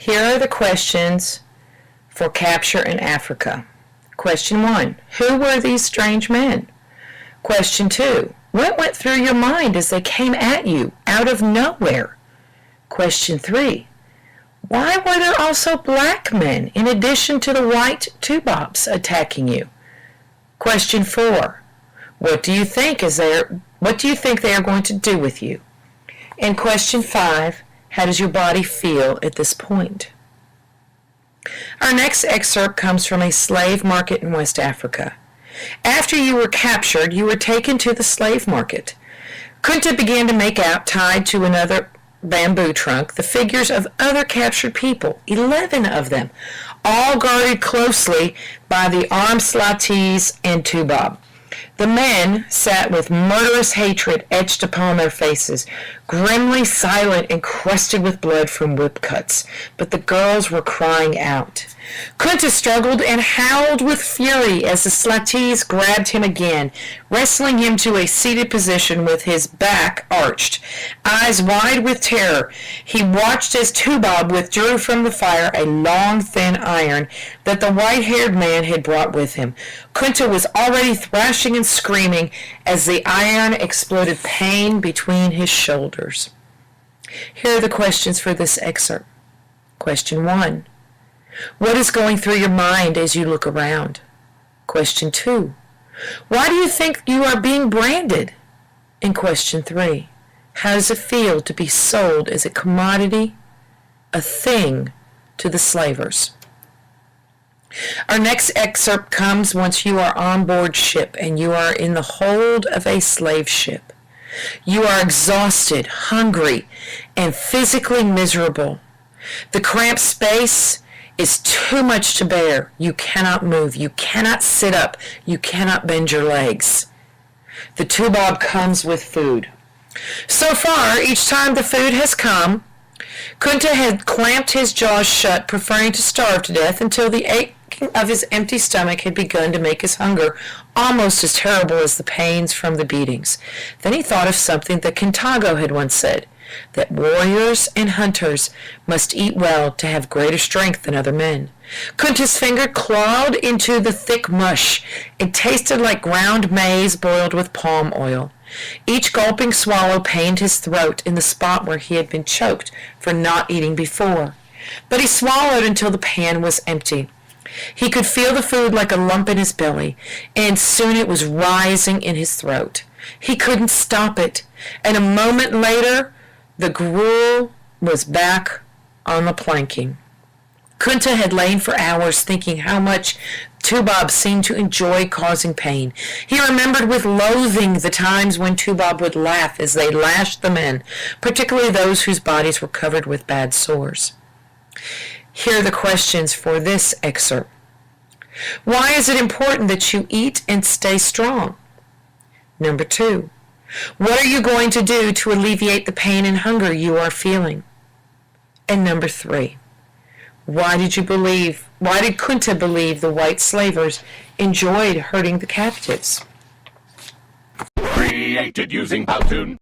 Here are the questions for capture in Africa. Question 1. Who were these strange men? Question 2. What went through your mind as they came at you out of nowhere? Question 3. Why were there also black men in addition to the white Tubobs attacking you? Question 4. What do you think they are going to do with you? And question 5. How does your body feel at this point? Our next excerpt comes from a slave market in West Africa. After you were captured, you were taken to the slave market. Kunta began to make out, tied to another bamboo trunk, the figures of other captured people, 11 of them, all guarded closely by the armed Slatis and Tubob. The men sat with murderous hatred etched upon their faces, grimly silent and crusted with blood from whip cuts, but the girls were crying out. Kunta struggled and howled with fury as the Slatis grabbed him again, wrestling him to a seated position with his back arched. Eyes wide with terror, he watched as Tubob withdrew from the fire a long, thin iron that the white-haired man had brought with him. Kunta was already thrashing and screaming as the iron exploded pain between his shoulders. Here are the questions for this excerpt. Question 1. What is going through your mind as you look around? Question 2. Why do you think you are being branded? And question 3. How does it feel to be sold as a commodity, a thing, to the slavers? Our next excerpt comes once you are on board ship and you are in the hold of a slave ship. You are exhausted, hungry, and physically miserable. The cramped space is too much to bear. You cannot move. You cannot sit up. You cannot bend your legs. The Tubob comes with food. So far, each time the food has come, Kunta had clamped his jaws shut, preferring to starve to death until the aching of his empty stomach had begun to make his hunger almost as terrible as the pains from the beatings. Then he thought of something that Kintago had once said, that warriors and hunters must eat well to have greater strength than other men. Kunta's finger clawed into the thick mush. It tasted like ground maize boiled with palm oil. Each gulping swallow pained his throat in the spot where he had been choked for not eating before. But he swallowed until the pan was empty. He could feel the food like a lump in his belly, and soon it was rising in his throat. He couldn't stop it, and a moment later, the gruel was back on the planking. Kunta had lain for hours thinking how much Tubob seemed to enjoy causing pain. He remembered with loathing the times when Tubob would laugh as they lashed the men, particularly those whose bodies were covered with bad sores. Here are the questions for this excerpt. Why is it important that you eat and stay strong? Number 2. What are you going to do to alleviate the pain and hunger you are feeling? And number 3. Why did Kunta believe the white slavers enjoyed hurting the captives? Created using Powtoon.